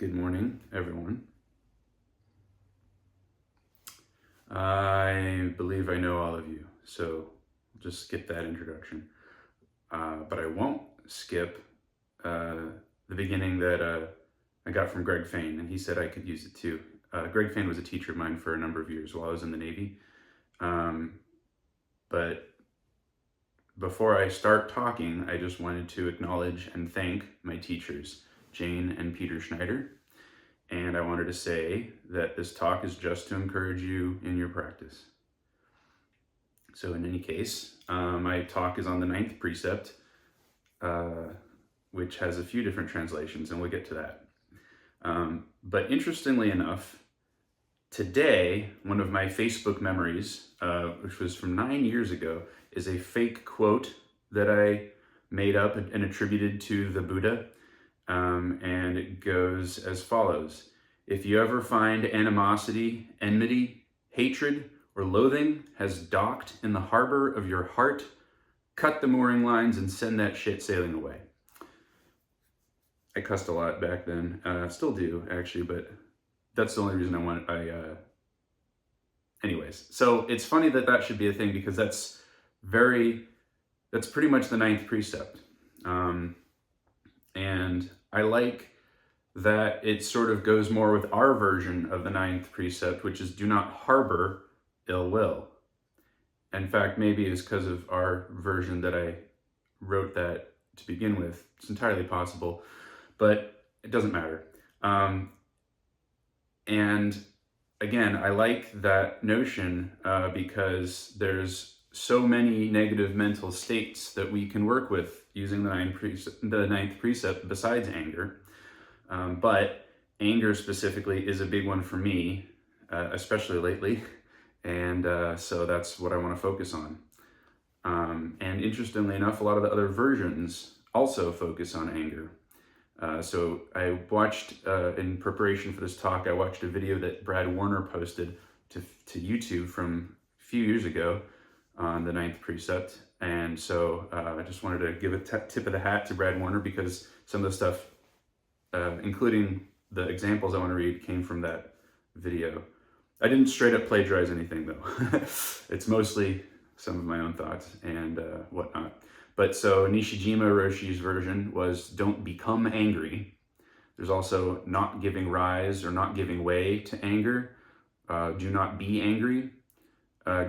Good morning, everyone. I believe I know all of you, so I'll just skip that introduction. But I won't skip the beginning that I got from Greg Fain, and he said I could use it too. Greg Fain was a teacher of mine for a number of years while I was in the Navy. But before I start talking, I just wanted to acknowledge and thank my teachers, Jane and Peter Schneider. And I wanted to say that this talk is just to encourage you in your practice. So in any case, my talk is on the 9th precept, which has a few different translations, and we'll get to that. But interestingly enough, today, one of my Facebook memories, which was from 9 years ago, is a fake quote that I made up and attributed to the Buddha. And it goes as follows. If you ever find animosity, enmity, hatred, or loathing has docked in the harbor of your heart, cut the mooring lines and send that shit sailing away. I cussed a lot back then. Still do, actually, but that's the only reason anyways. So it's funny that that should be a thing, because that's pretty much the 9th precept. And I like that it sort of goes more with our version of the 9th precept, which is do not harbor ill will. In fact, maybe it's because of our version that I wrote that to begin with. It's entirely possible, but it doesn't matter. And again, I like that notion because there's so many negative mental states that we can work with using the 9th precept besides anger. But anger specifically is a big one for me, especially lately. And so that's what I want to focus on. And interestingly enough, a lot of the other versions also focus on anger. So I watched, in preparation for this talk, I watched a video that Brad Warner posted to YouTube from a few years ago on the 9th precept. And so I just wanted to give a tip of the hat to Brad Warner, because some of the stuff, including the examples I want to read, came from that video. I didn't straight up plagiarize anything, though. It's mostly some of my own thoughts and whatnot. But so Nishijima Roshi's version was don't become angry. There's also not giving rise or not giving way to anger. Do not be angry.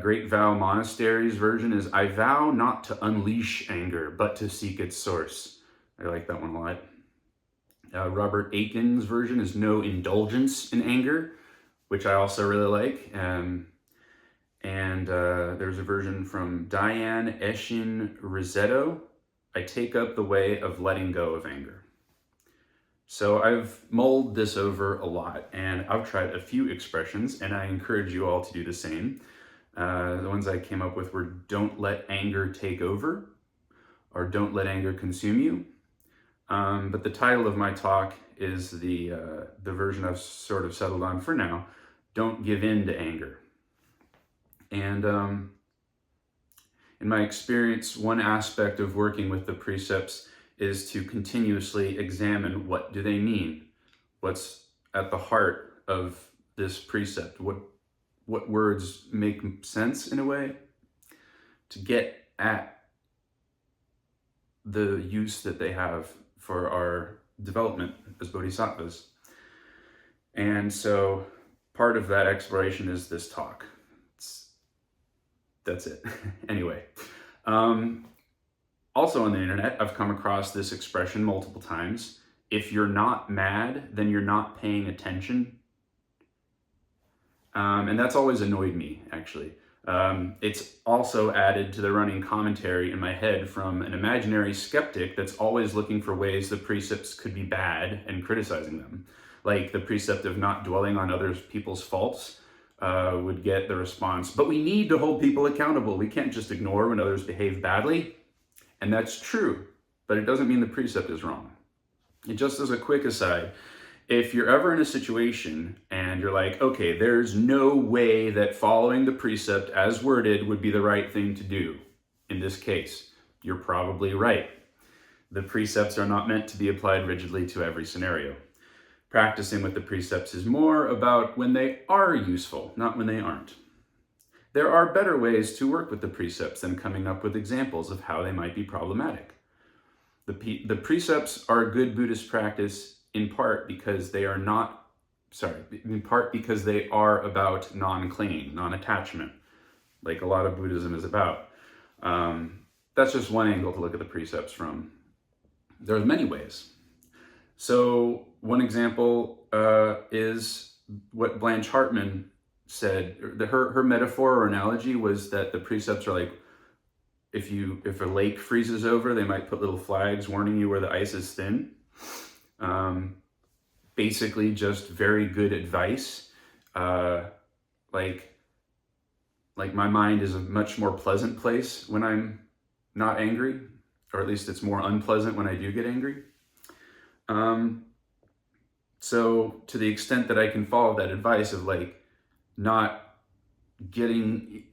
Great Vow Monastery's version is I vow not to unleash anger, but to seek its source. I like that one a lot. Robert Aiken's version is no indulgence in anger, which I also really like. And there's a version from Diane Eshin Risetto, I take up the way of letting go of anger. So I've mulled this over a lot, and I've tried a few expressions, and I encourage you all to do the same. The ones I came up with were don't let anger take over, or don't let anger consume you. But the title of my talk is the version I've sort of settled on for now, don't give in to anger. And in my experience, one aspect of working with the precepts is to continuously examine what do they mean? What's at the heart of this precept? What words make sense in a way? To get at the use that they have for our development as bodhisattvas. And so part of that exploration is this talk. That's it. Anyway, also on the internet, I've come across this expression multiple times. If you're not mad, then you're not paying attention. And that's always annoyed me, actually. It's also added to the running commentary in my head from an imaginary skeptic that's always looking for ways the precepts could be bad and criticizing them. Like the precept of not dwelling on other people's faults would get the response, but we need to hold people accountable. We can't just ignore when others behave badly. And that's true, but it doesn't mean the precept is wrong. And just as a quick aside, if you're ever in a situation and you're like, okay, there's no way that following the precept as worded would be the right thing to do in this case, you're probably right. The precepts are not meant to be applied rigidly to every scenario. Practicing with the precepts is more about when they are useful, not when they aren't. There are better ways to work with the precepts than coming up with examples of how they might be problematic. The precepts are good Buddhist practice in part because they are about non-clinging, non-attachment, like a lot of Buddhism is about. That's just one angle to look at the precepts from. There's many ways. So one example is what Blanche Hartman said. Her metaphor or analogy was that the precepts are like, if a lake freezes over, they might put little flags warning you where the ice is thin. Basically just very good advice. Like my mind is a much more pleasant place when I'm not angry, or at least it's more unpleasant when I do get angry. So to the extent that I can follow that advice of like not making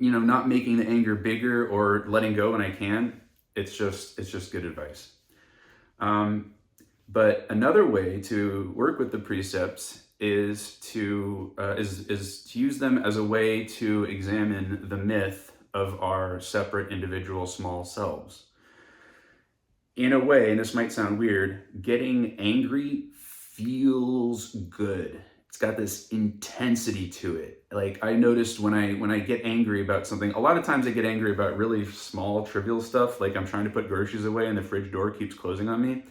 the anger bigger or letting go when I can, it's just good advice. But another way to work with the precepts is to use them as a way to examine the myth of our separate individual small selves. In a way, and this might sound weird, getting angry feels good. It's got this intensity to it. Like I noticed when I get angry about something, a lot of times I get angry about really small, trivial stuff. Like I'm trying to put groceries away and the fridge door keeps closing on me.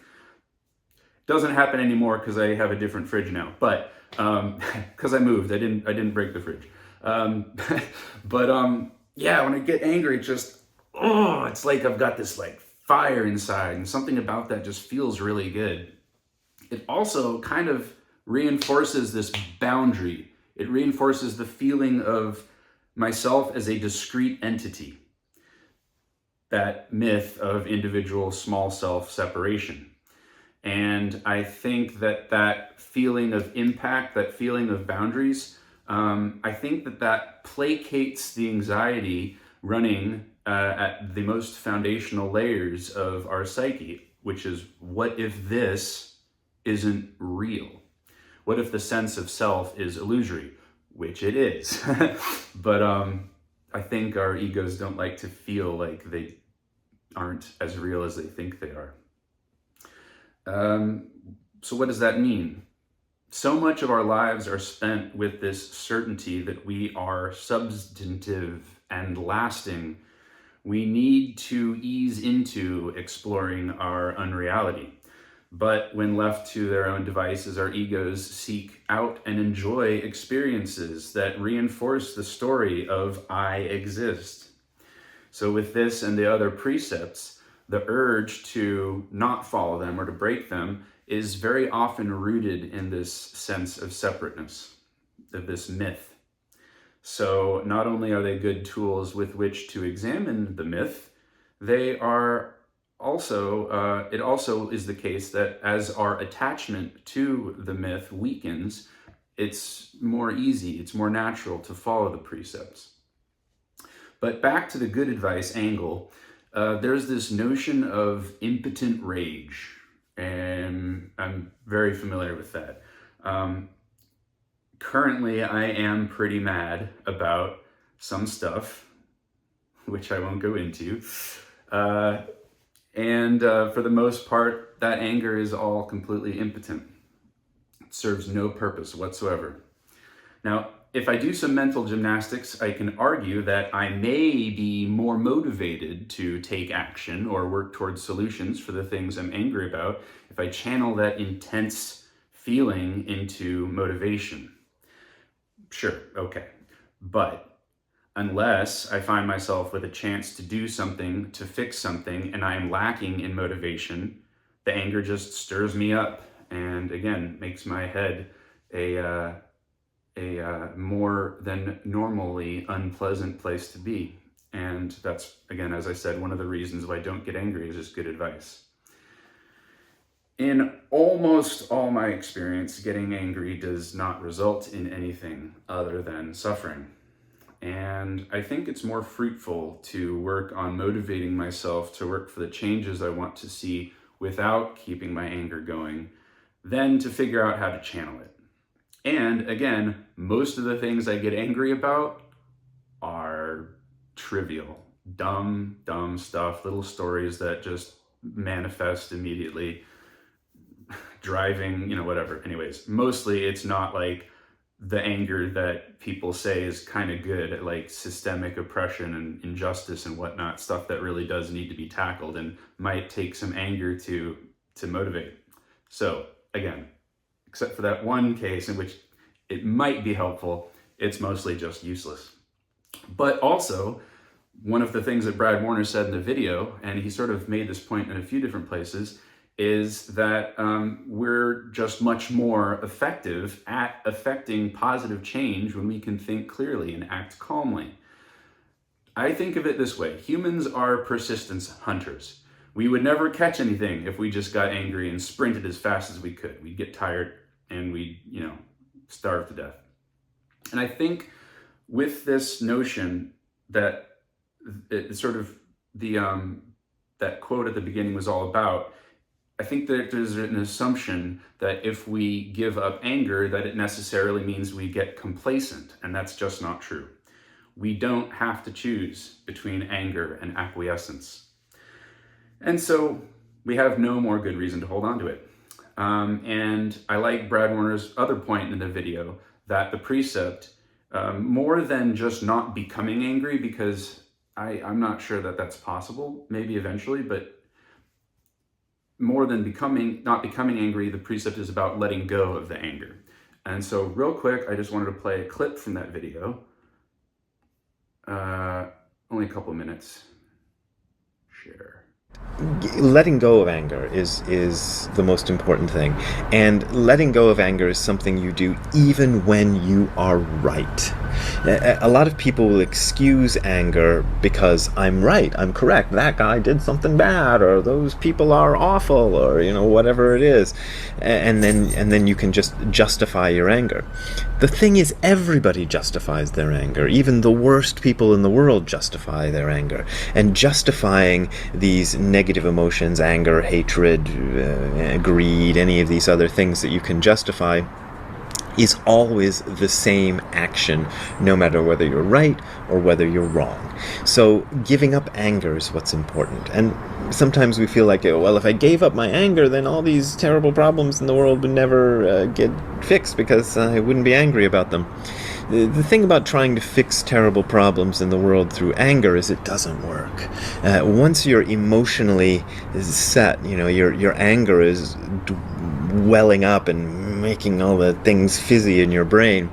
Doesn't happen anymore because I have a different fridge now. But because I moved, I didn't break the fridge. Yeah, when I get angry, it's like I've got this like fire inside, and something about that just feels really good. It also kind of reinforces this boundary. It reinforces the feeling of myself as a discrete entity. That myth of individual small self separation. And I think that feeling of impact, that feeling of boundaries, I think that placates the anxiety running at the most foundational layers of our psyche, which is, what if this isn't real? What if the sense of self is illusory? Which it is. But I think our egos don't like to feel like they aren't as real as they think they are. So what does that mean? So much of our lives are spent with this certainty that we are substantive and lasting. We need to ease into exploring our unreality. But when left to their own devices, our egos seek out and enjoy experiences that reinforce the story of I exist. So with this and the other precepts, the urge to not follow them or to break them is very often rooted in this sense of separateness, of this myth. So not only are they good tools with which to examine the myth, they are also, it also is the case that as our attachment to the myth weakens, it's more easy, it's more natural to follow the precepts. But back to the good advice angle, there's this notion of impotent rage, and I'm very familiar with that. Currently, I am pretty mad about some stuff, which I won't go into. And for the most part, that anger is all completely impotent. It serves no purpose whatsoever. Now, if I do some mental gymnastics, I can argue that I may be more motivated to take action or work towards solutions for the things I'm angry about if I channel that intense feeling into motivation. Sure, okay. But unless I find myself with a chance to do something, to fix something, and I am lacking in motivation, the anger just stirs me up and, again, makes my head a more than normally unpleasant place to be. And that's, again, as I said, one of the reasons why I don't get angry is just good advice. In almost all my experience, getting angry does not result in anything other than suffering. And I think it's more fruitful to work on motivating myself to work for the changes I want to see without keeping my anger going then to figure out how to channel it. And again, most of the things I get angry about are trivial, dumb stuff, little stories that just manifest immediately. Driving, whatever. Anyways, mostly it's not like the anger that people say is kind of good, like systemic oppression and injustice and whatnot, stuff that really does need to be tackled and might take some anger to motivate. So again, except for that one case in which it might be helpful, it's mostly just useless. But also, one of the things that Brad Warner said in the video, and he sort of made this point in a few different places, is that we're just much more effective at affecting positive change when we can think clearly and act calmly. I think of it this way: humans are persistence hunters. We would never catch anything if we just got angry and sprinted as fast as we could. We'd get tired and we'd, starve to death. And I think with this notion that it's sort of that quote at the beginning was all about, I think that there's an assumption that if we give up anger, that it necessarily means we get complacent, and that's just not true. We don't have to choose between anger and acquiescence. And so we have no more good reason to hold on to it. And I like Brad Warner's other point in the video that the precept, more than just not becoming angry, because I'm not sure that that's possible, maybe eventually, but more than not becoming angry, the precept is about letting go of the anger. And so real quick, I just wanted to play a clip from that video. Only a couple minutes. Share. Letting go of anger is the most important thing. And letting go of anger is something you do even when you are right. A lot of people will excuse anger because I'm right, I'm correct, that guy did something bad, or those people are awful, or whatever it is. And then you can just justify your anger. The thing is, everybody justifies their anger. Even the worst people in the world justify their anger. And justifying these negative emotions, anger, hatred, greed, any of these other things that you can justify, is always the same action, no matter whether you're right or whether you're wrong. So giving up anger is what's important. And sometimes we feel like, well, if I gave up my anger, then all these terrible problems in the world would never get fixed because I wouldn't be angry about them. The thing about trying to fix terrible problems in the world through anger is it doesn't work. Once you're emotionally set, your anger is welling up and making all the things fizzy in your brain,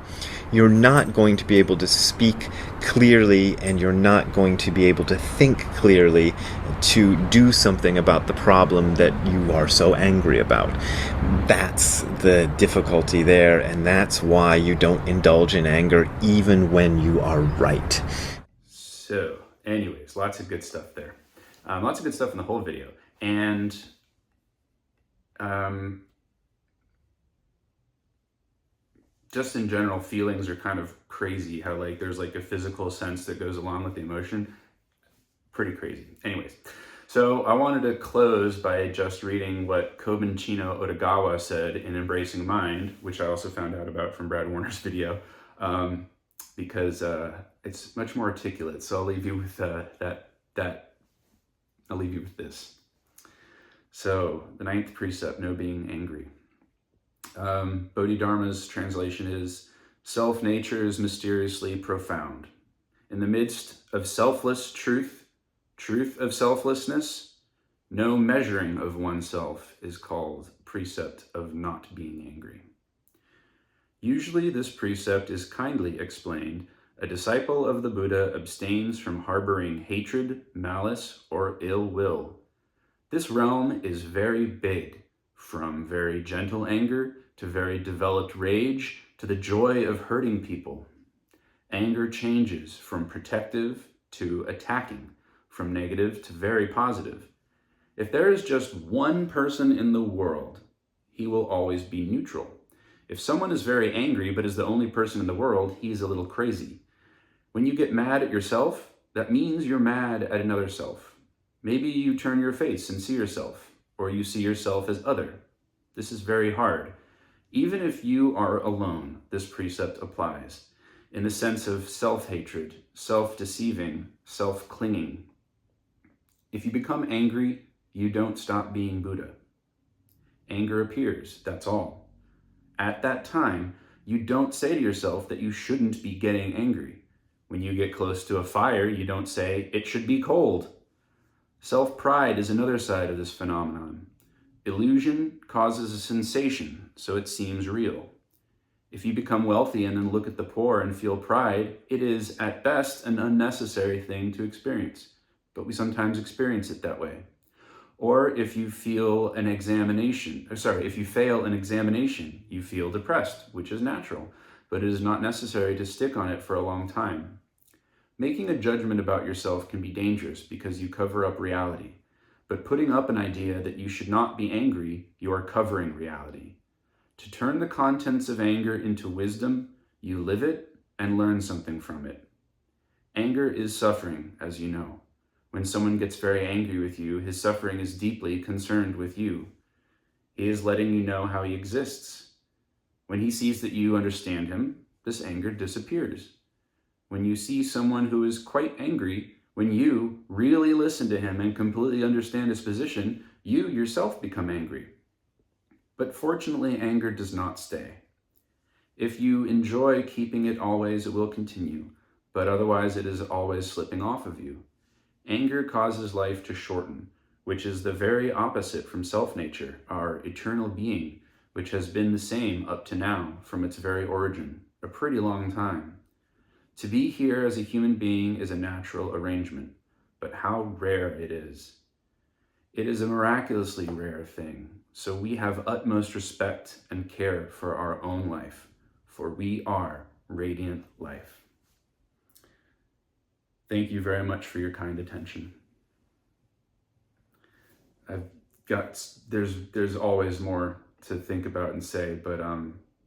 you're not going to be able to speak clearly, and you're not going to be able to think clearly to do something about the problem that you are so angry about. That's the difficulty there, and that's why you don't indulge in anger even when you are right. So, anyways, lots of good stuff there. Lots of good stuff in the whole video. And just in general, feelings are kind of crazy, how there's a physical sense that goes along with the emotion. Pretty crazy. Anyways, so I wanted to close by just reading what Kobanchino Otogawa said in Embracing Mind, which I also found out about from Brad Warner's video, because it's much more articulate. So I'll leave you with I'll leave you with this. So the 9th precept, no being angry. Bodhidharma's translation is, self-nature is mysteriously profound. In the midst of selfless truth of selflessness, no measuring of oneself is called precept of not being angry. Usually this precept is kindly explained. A disciple of the Buddha abstains from harboring hatred, malice, or ill will. This realm is very big, from very gentle anger to very developed rage to the joy of hurting people. Anger changes from protective to attacking, from negative to very positive. If there is just one person in the world, he will always be neutral. If someone is very angry but is the only person in the world, he's a little crazy. When you get mad at yourself, that means you're mad at another self. Maybe you turn your face and see yourself, or you see yourself as other. This is very hard. Even if you are alone, this precept applies in the sense of self hatred, self deceiving, self clinging. If you become angry, you don't stop being Buddha. Anger appears, that's all. At that time, you don't say to yourself that you shouldn't be getting angry. When you get close to a fire, you don't say, it should be cold. Self pride is another side of this phenomenon. Illusion causes a sensation, so it seems real. If you become wealthy and then look at the poor and feel pride, it is at best an unnecessary thing to experience, but we sometimes experience it that way. Or if you feel an examination, if you fail an examination, you feel depressed, which is natural, but it is not necessary to stick on it for a long time. Making a judgment about yourself can be dangerous because you cover up reality. But putting up an idea that you should not be angry, you are covering reality. To turn the contents of anger into wisdom, you live it and learn something from it. Anger is suffering, as you know. When someone gets very angry with you, his suffering is deeply concerned with you. He is letting you know how he exists. When he sees that you understand him, this anger disappears. When you see someone who is quite angry, when you really listen to him and completely understand his position, you yourself become angry. But fortunately, anger does not stay. If you enjoy keeping it always, it will continue, but otherwise it is always slipping off of you. Anger causes life to shorten, which is the very opposite from self-nature, our eternal being, which has been the same up to now from its very origin, a pretty long time. To be here as a human being is a natural arrangement, but how rare it is. It is a miraculously rare thing, so we have utmost respect and care for our own life, for we are radiant life. Thank you very much for your kind attention. There's always more to think about and say, but I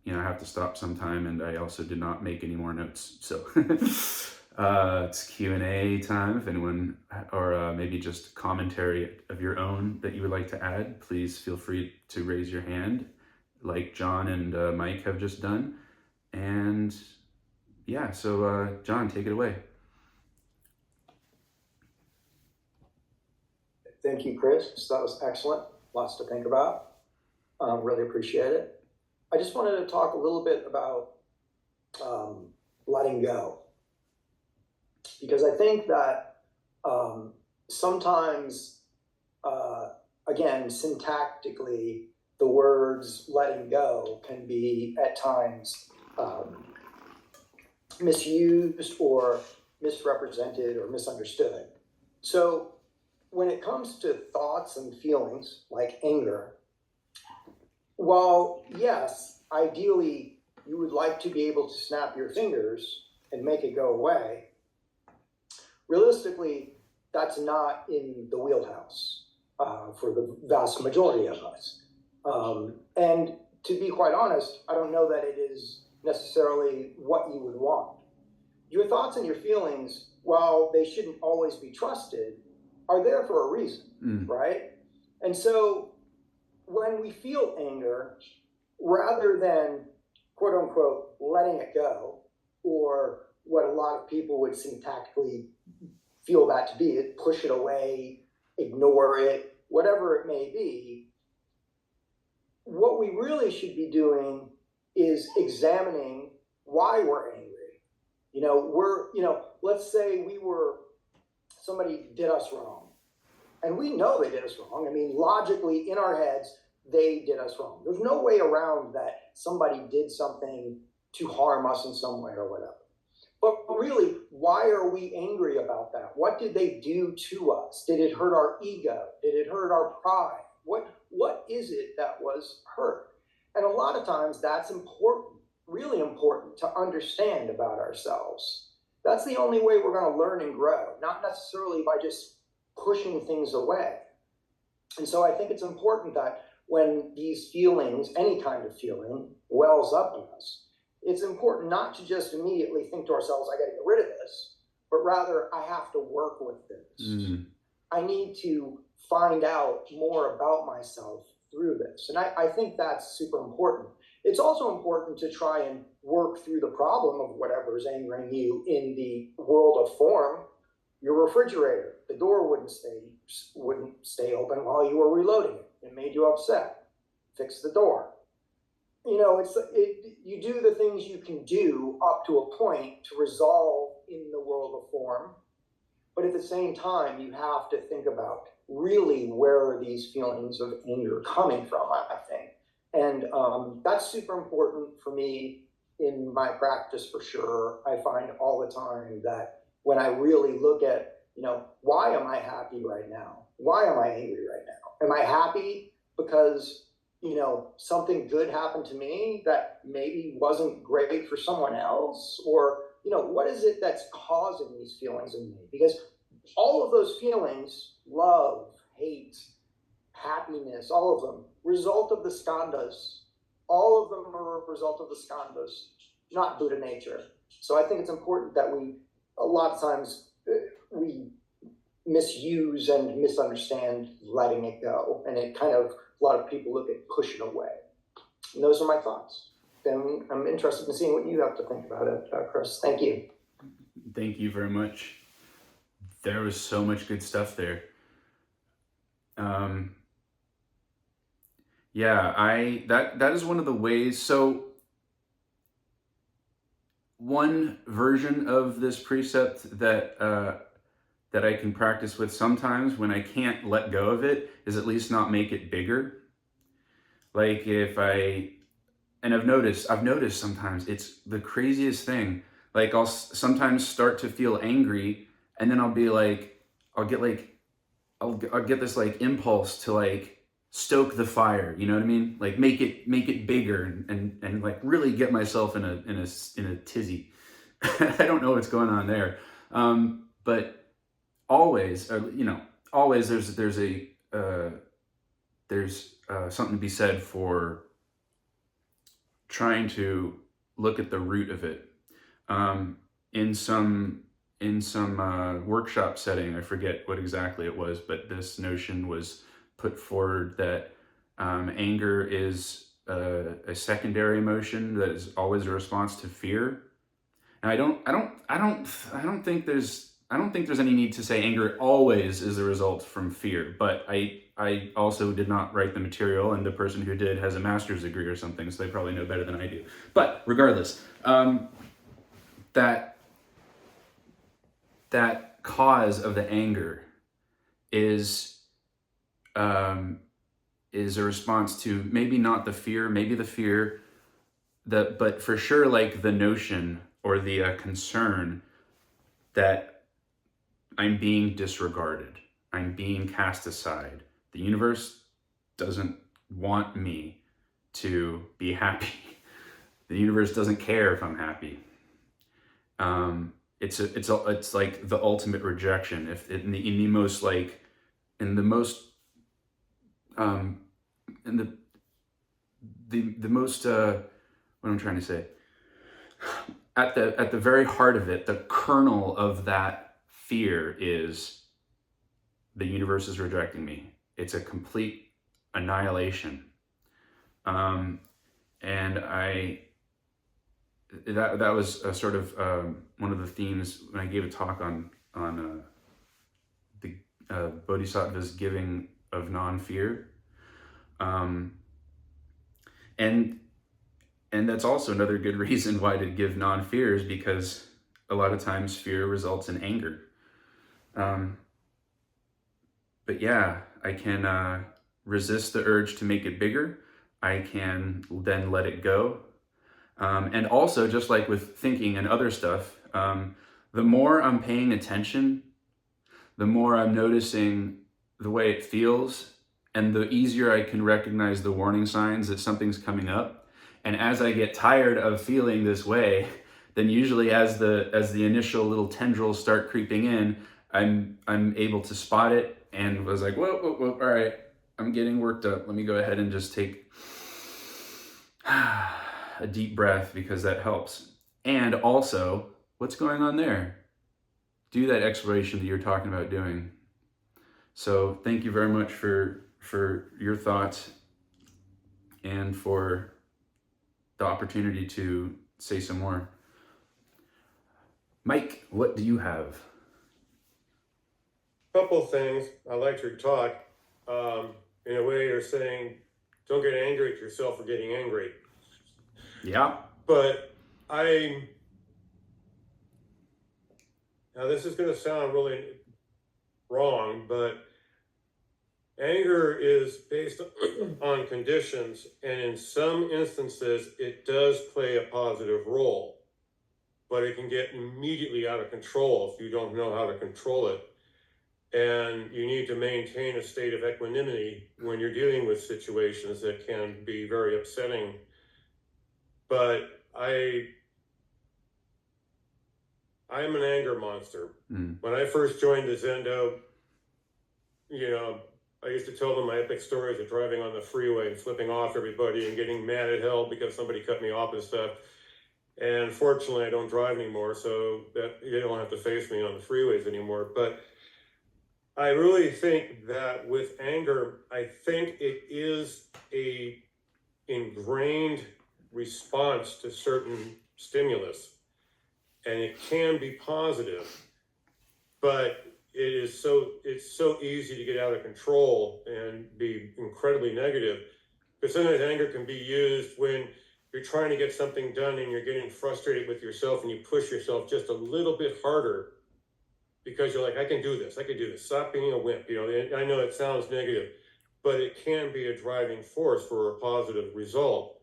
have to stop sometime, and I also did not make any more notes, so it's Q&A time. If anyone, or maybe just commentary of your own that you would like to add, please feel free to raise your hand, like John and Mike have just done. And yeah, so John, take it away. Thank you, Chris. That was excellent. Lots to think about. Really appreciate it. I just wanted to talk a little bit about letting go, because I think that sometimes, again, syntactically, the words letting go can be at times misused or misrepresented or misunderstood. So when it comes to thoughts and feelings like anger, while yes, ideally you would like to be able to snap your fingers and make it go away, realistically, that's not in the wheelhouse for the vast majority of us. And to be quite honest, I don't know that it is necessarily what you would want. Your thoughts and your feelings, while they shouldn't always be trusted, are there for a reason, right? And so when we feel anger, rather than quote unquote letting it go, or what a lot of people would syntactically feel that to be, push it away, ignore it, whatever it may be, what we really should be doing is examining why we're angry. Let's say somebody did us wrong. And we know they did us wrong. I mean, logically, in our heads, they did us wrong. There's no way around that somebody did something to harm us in some way or whatever. But really, why are we angry about that? What did they do to us? Did it hurt our ego? Did it hurt our pride? What is it that was hurt? And a lot of times that's important, really important to understand about ourselves. That's the only way we're going to learn and grow, not necessarily by just pushing things away. And so I think it's important that when these feelings, any kind of feeling, wells up in us, it's important not to just immediately think to ourselves, I got to get rid of this, but rather I have to work with this. I need to find out more about myself through this. And I think that's super important. It's also important to try and work through the problem of whatever is angering you in the world of form. Your refrigerator, the door wouldn't stay open while you were reloading it. It made you upset. Fix the door. You do the things you can do up to a point to resolve in the world of form, but at the same time, you have to think about really where are these feelings of anger coming from, I think. And that's super important for me in my practice for sure. I find all the time that when I really look at, why am I happy right now? Why am I angry right now? Am I happy because, something good happened to me that maybe wasn't great for someone else? Or, what is it that's causing these feelings in me? Because all of those feelings, love, hate, happiness, all of them, result of the skandhas. All of them are a result of the skandhas, not Buddha nature. So I think it's important that a lot of times, we misuse and misunderstand letting it go. And it kind of, a lot of people look at pushing away. And those are my thoughts. And I'm interested in seeing what you have to think about it, Chris. Thank you. Thank you very much. There was so much good stuff there. That is one of the ways. So one version of this precept that I can practice with sometimes when I can't let go of it is at least not make it bigger. Like I've noticed sometimes it's the craziest thing. Like I'll sometimes start to feel angry, and then I'll get this like impulse to like stoke the fire, you know what I mean? Like make it bigger and like really get myself in a tizzy. I don't know what's going on there. But always, always there's something to be said for trying to look at the root of it. In some workshop setting, I forget what exactly it was, but this notion was put forward that anger is a secondary emotion that is always a response to fear. And I don't think there's any need to say anger always is a result from fear. But I also did not write the material, and the person who did has a master's degree or something, so they probably know better than I do. But regardless, that cause of the anger is a response to maybe not the fear, maybe the fear, but for sure like the notion or the concern that I'm being disregarded, I'm being cast aside. The universe doesn't want me to be happy. The universe doesn't care if I'm happy. It's like the ultimate rejection. If in the most what I'm trying to say, at the very heart of it, the kernel of that fear is the universe is rejecting me. It's a complete annihilation. And that was a sort of one of the themes when I gave a talk on the Bodhisattva's giving of non-fear. And that's also another good reason why to give non-fear, is because a lot of times fear results in anger. But yeah, I can resist the urge to make it bigger. I can then let it go. And also, just like with thinking and other stuff, the more I'm paying attention, the more I'm noticing the way it feels, and the easier I can recognize the warning signs that something's coming up. And as I get tired of feeling this way, then usually as the initial little tendrils start creeping in, I'm able to spot it and was like, whoa, all right, I'm getting worked up. Let me go ahead and just take a deep breath, because that helps. And also, what's going on there? Do that exploration that you're talking about doing. So thank you very much for your thoughts. and for the opportunity to say some more. Mike, what do you have? Couple things. I liked your talk. In a way, you're saying, don't get angry at yourself for getting angry. Yeah. But now this is going to sound really wrong, but anger is based on conditions, and in some instances, it does play a positive role, but it can get immediately out of control if you don't know how to control it. And you need to maintain a state of equanimity when you're dealing with situations that can be very upsetting. But I am an anger monster. When I first joined the Zendo, I used to tell them my epic stories of driving on the freeway and flipping off everybody and getting mad at hell because somebody cut me off and stuff. And fortunately, I don't drive anymore, so that you don't have to face me on the freeways anymore. But I really think that with anger, I think it is a ingrained response to certain stimulus, and it can be positive, but it's so easy to get out of control and be incredibly negative. Because sometimes anger can be used when you're trying to get something done and you're getting frustrated with yourself and you push yourself just a little bit harder because you're like, I can do this, stop being a wimp. I know it sounds negative, but it can be a driving force for a positive result.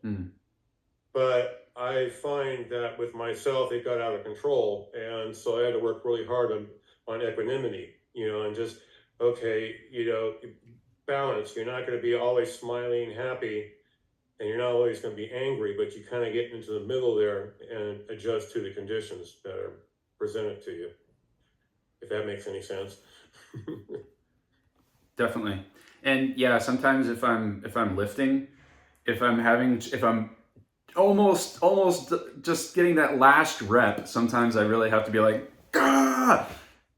But I find that with myself, it got out of control. And so I had to work really hard on equanimity, and just, okay, balance. You're not going to be always smiling and happy, and you're not always going to be angry, but you kind of get into the middle there and adjust to the conditions that are presented to you, if that makes any sense. Definitely. And yeah, sometimes if I'm lifting, if I'm almost just getting that last rep, sometimes I really have to be like, ah!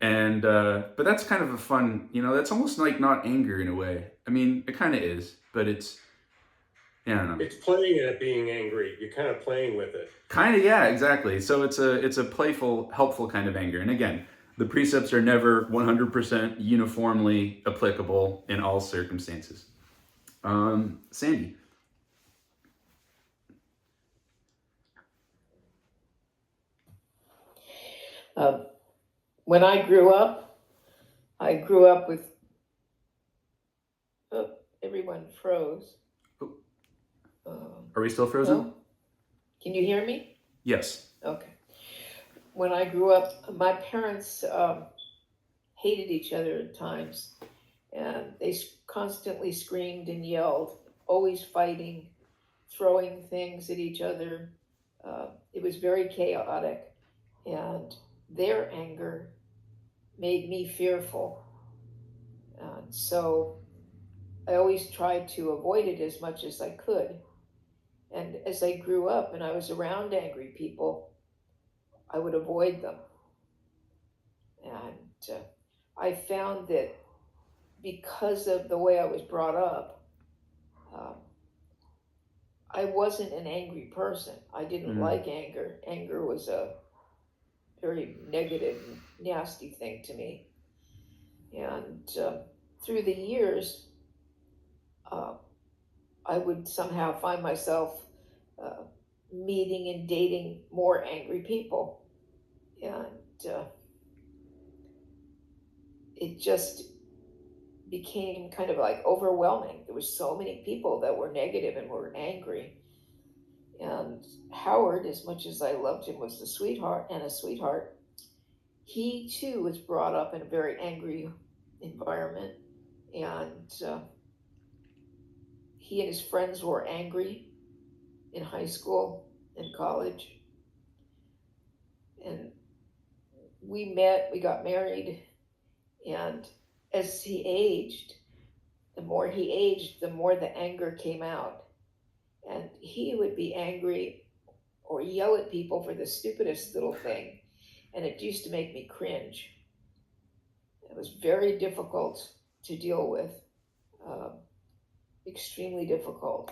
And but that's kind of a fun, that's almost like not anger in a way. I mean, it kind of is, but it's, yeah, I don't know. It's playing at being angry. You're kind of playing with it. Kind of, yeah, exactly. So it's a playful, helpful kind of anger. And again, the precepts are never 100% uniformly applicable in all circumstances. Sandy. When I grew up with, oh, everyone froze. Are we still frozen? No? Can you hear me? Yes. Okay. When I grew up, my parents hated each other at times, and they constantly screamed and yelled, always fighting, throwing things at each other. It was very chaotic, and their anger made me fearful. And so I always tried to avoid it as much as I could. And as I grew up and I was around angry people, I would avoid them. And I found that because of the way I was brought up, I wasn't an angry person. I didn't like anger. Anger was a very negative, nasty thing to me. And through the years, I would somehow find myself meeting and dating more angry people. And it just became kind of like overwhelming. There was so many people that were negative and were angry. And Howard, as much as I loved him, was a sweetheart. He too was brought up in a very angry environment, and he and his friends were angry in high school and college. And we got married, and as he aged, the more the anger came out. And he would be angry or yell at people for the stupidest little thing. And it used to make me cringe. It was very difficult to deal with, extremely difficult.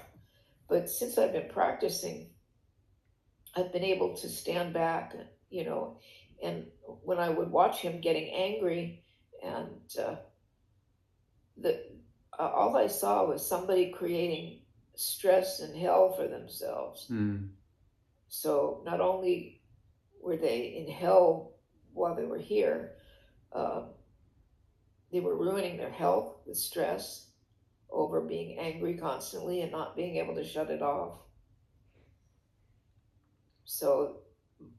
But since I've been practicing, I've been able to stand back, and when I would watch him getting angry, and the all I saw was somebody creating stress and hell for themselves. Mm. So not only were they in hell while they were here, um, they were ruining their health with stress over being angry constantly and not being able to shut it off. So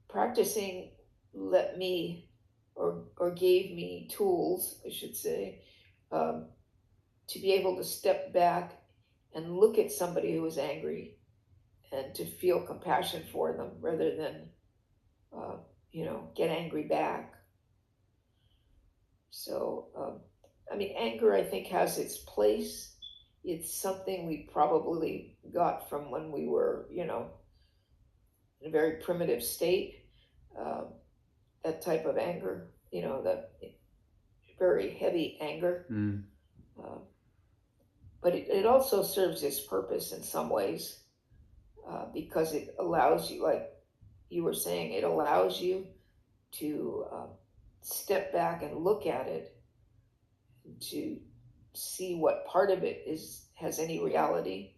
practicing let me, or gave me tools, I should say, um, to be able to step back and look at somebody who is angry and to feel compassion for them rather than, get angry back. So, I mean, anger, I think, has its place. It's something we probably got from when we were, in a very primitive state. Um, that type of anger, that very heavy anger. Mm. Uh, but it also serves its purpose in some ways, because it allows you, like you were saying, it allows you to step back and look at it, to see what part of it has any reality,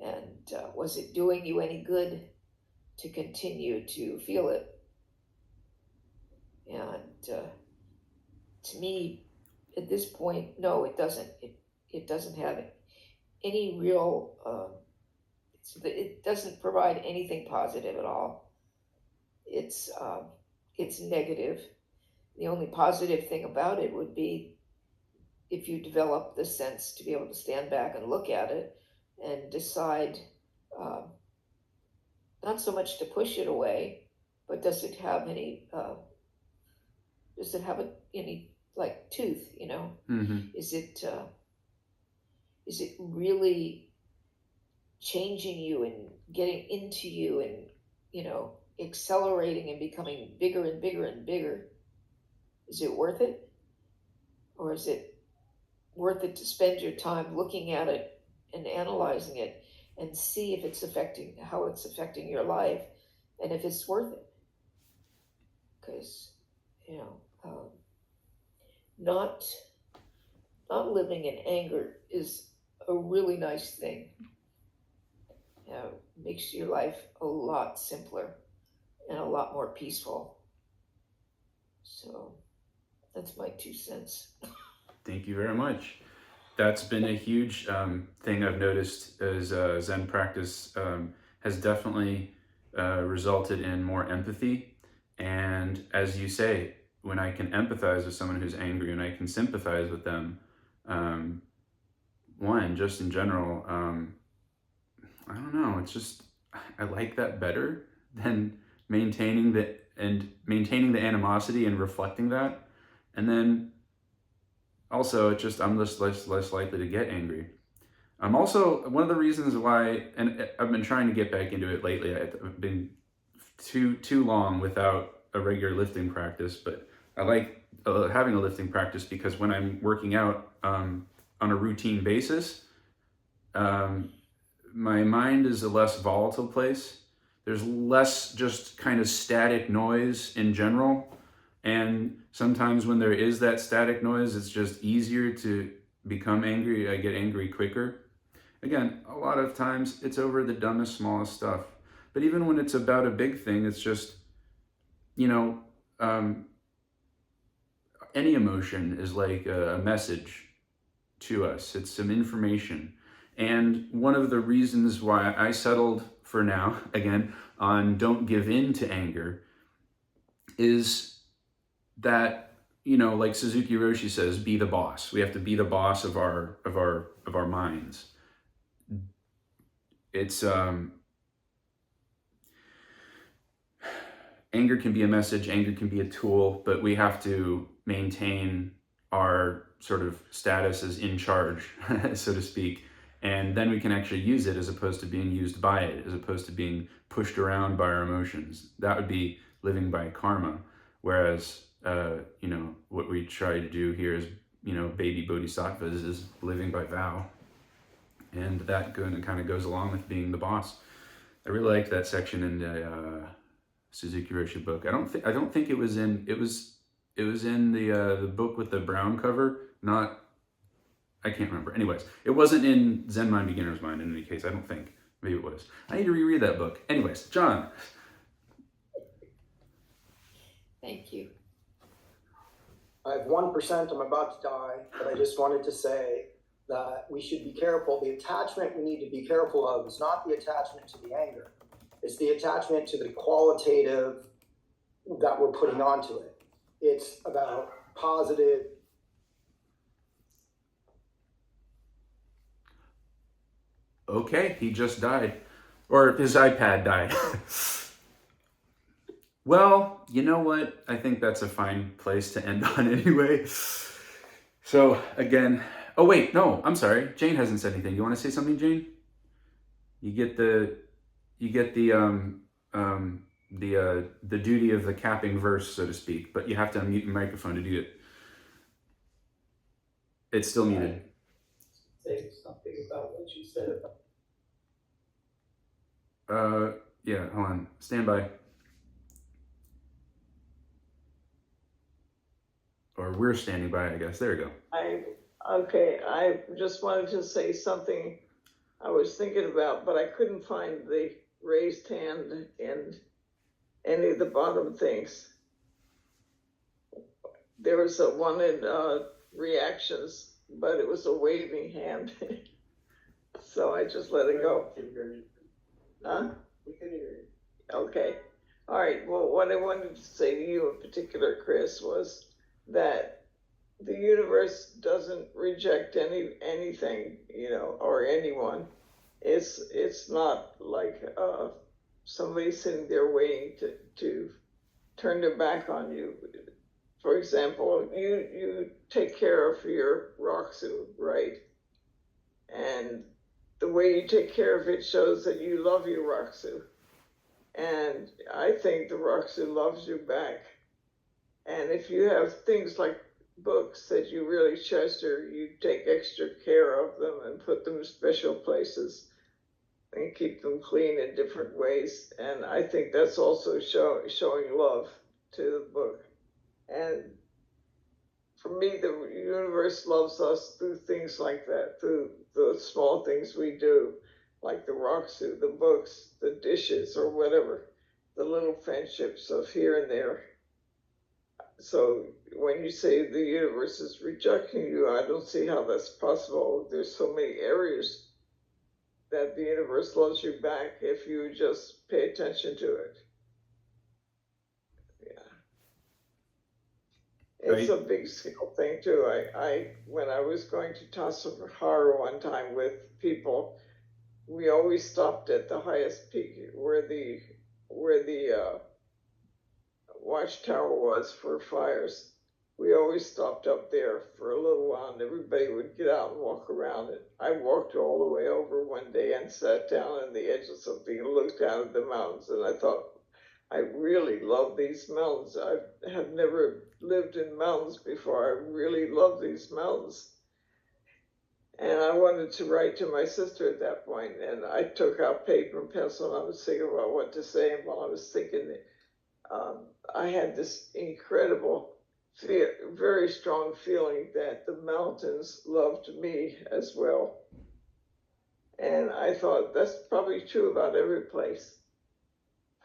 and was it doing you any good to continue to feel it. And to me, at this point, no, it doesn't. It doesn't have any real. It doesn't provide anything positive at all. It's negative. The only positive thing about it would be if you develop the sense to be able to stand back and look at it and decide, um, not so much to push it away, but does it have any? Does it have any like tooth? Mm-hmm. Is it really changing you and getting into you and accelerating and becoming bigger and bigger and bigger? Is it worth it, or is it worth it to spend your time looking at it and analyzing it and see if it's affecting how it's affecting your life, and if it's worth it? Because not living in anger is a really nice thing. Makes your life a lot simpler and a lot more peaceful. So that's my 2 cents. Thank you very much. That's been a huge thing I've noticed as Zen practice has definitely resulted in more empathy. And as you say, when I can empathize with someone who's angry and I can sympathize with them, just in general, I don't know, it's just, I like that better than maintaining the animosity and reflecting that. And then also, I'm just less likely to get angry. I'm also, one of the reasons why, and I've been trying to get back into it lately. I've been too long without a regular lifting practice, but I like having a lifting practice because when I'm working out on a routine basis, my mind is a less volatile place. There's less just kind of static noise in general. And sometimes when there is that static noise, it's just easier to become angry. I get angry quicker. Again, a lot of times it's over the dumbest, smallest stuff. But even when it's about a big thing, it's just, any emotion is like a message to us. It's some information. And one of the reasons why I settled for now, again, on don't give in to anger is that, like Suzuki Roshi says, be the boss. We have to be the boss of our minds. It's anger can be a message, anger can be a tool, but we have to maintain our sort of status as in charge, so to speak. And then we can actually use it as opposed to being used by it, as opposed to being pushed around by our emotions. That would be living by karma. Whereas, what we try to do here is, baby bodhisattvas is living by vow. and that kind of goes along with being the boss. I really liked that section in the Suzuki Roshi book. I don't think it was in the book with the brown cover. Not, I can't remember. Anyways, it wasn't in Zen Mind Beginner's Mind in any case. I don't think. Maybe it was. I need to reread that book. Anyways, John. Thank you. I have 1%, I'm about to die, but I just wanted to say that we should be careful. The attachment we need to be careful of is not the attachment to the anger. It's the attachment to the qualitative that we're putting onto it. It's about positive. Okay, he just died. Or his iPad died. Well, you know what? I think that's a fine place to end on anyway. So, again, oh wait, no, I'm sorry. Jane hasn't said anything. You want to say something, Jane? You get the duty of the capping verse, so to speak, but you have to unmute your microphone to do it. It's still muted. Say something about what you said about. Yeah, hold on. Stand by. Or we're standing by, I guess. There we go. I just wanted to say something I was thinking about, but I couldn't find the raised hand in any of the bottom things. There was a one in reactions, but it was a waving hand. So I just let it go. Huh? We can hear you. Okay. All right. Well, what I wanted to say to you in particular, Chris, was that the universe doesn't reject anything, or anyone. It's not like somebody sitting there waiting to turn their back on you. For example, you take care of your Roxu, right? And the way you take care of it shows that you love your Roxu. And I think the Roxu loves you back. And if you have things like books that you really treasure, you take extra care of them and put them in special places and keep them clean in different ways. And I think that's also showing love to the book. And for me, the universe loves us through things like that, through the small things we do, like the Roxu, the books, the dishes, or whatever, the little friendships of here and there. So when you say the universe is rejecting you, I don't see how that's possible. There's so many areas that the universe loves you back if you just pay attention to it. Yeah. It's a big scale thing too. I when I was going to Tassajara one time with people, we always stopped at the highest peak where the watchtower was for fires. We always stopped up there for a little while, and everybody would get out and walk around it. I walked all the way over one day and sat down on the edge of something and looked down at the mountains, and I thought, I really love these mountains. I have never lived in mountains before. I really love these mountains. And I wanted to write to my sister at that point, and I took out paper and pencil, and I was thinking about what to say. And while I was thinking, I had this incredible, very strong feeling that the mountains loved me as well. And I thought that's probably true about every place.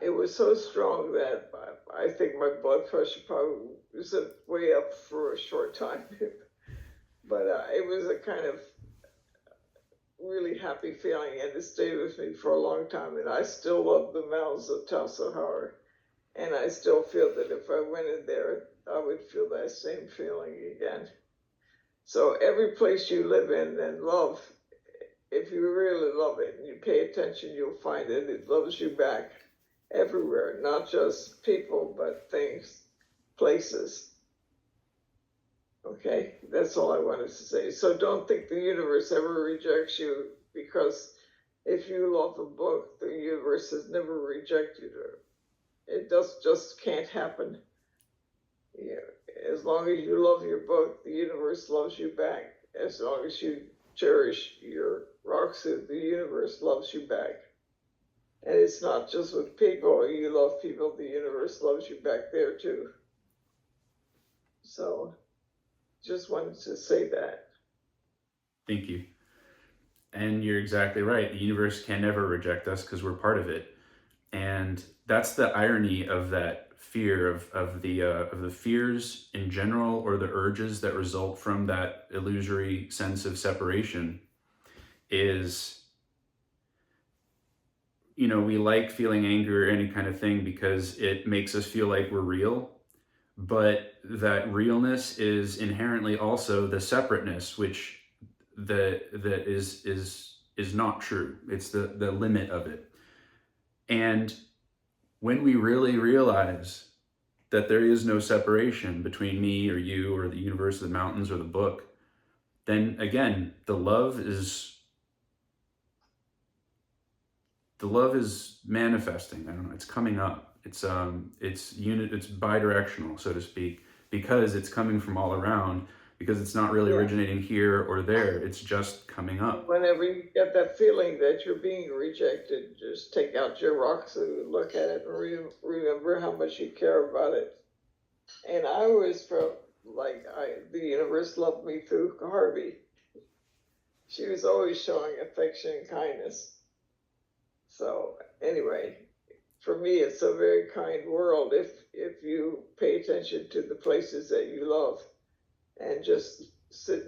It was so strong that I think my blood pressure probably was way up for a short time. But it was a kind of really happy feeling, and it stayed with me for a long time. And I still love the mountains of Tassajara. And I still feel that if I went in there, I would feel that same feeling again. So every place you live in and love, if you really love it and you pay attention, you'll find that it loves you back everywhere, not just people, but things, places. Okay, that's all I wanted to say. So don't think the universe ever rejects you, because if you love a book, the universe has never rejected her. It just can't happen. Yeah. As long as you love your book, the universe loves you back. As long as you cherish your Roxy, the universe loves you back. And it's not just with people. You love people, the universe loves you back there too. So just wanted to say that. Thank you. And you're exactly right. The universe can never reject us because we're part of it. And that's the irony of that fear of the fears in general, or the urges that result from that illusory sense of separation, is, you know, we like feeling anger or any kind of thing because it makes us feel like we're real. But that realness is inherently also the separateness, which that is not true. It's the limit of it. And when we really realize that there is no separation between me or you or the universe, the mountains, or the book, then again, the love is manifesting. I don't know, it's coming up. It's bidirectional, so to speak, because it's coming from all around, because it's not really originating here or there. It's just coming up. Whenever you get that feeling that you're being rejected, just take out your rocks and look at it and remember how much you care about it. And I always felt like the universe loved me through Harvey. She was always showing affection and kindness. So anyway, for me, it's a very kind world if you pay attention to the places that you love, and just sit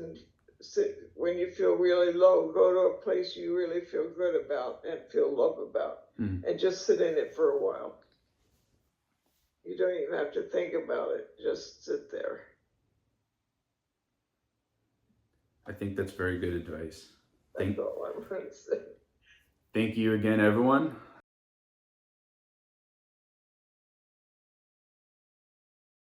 when you feel really low. Go to a place you really feel good about and feel love about, and just sit in it for a while. You don't even have to think about it. Just sit there. I think that's very good advice. That's all I'm going to say. Thank you again, everyone.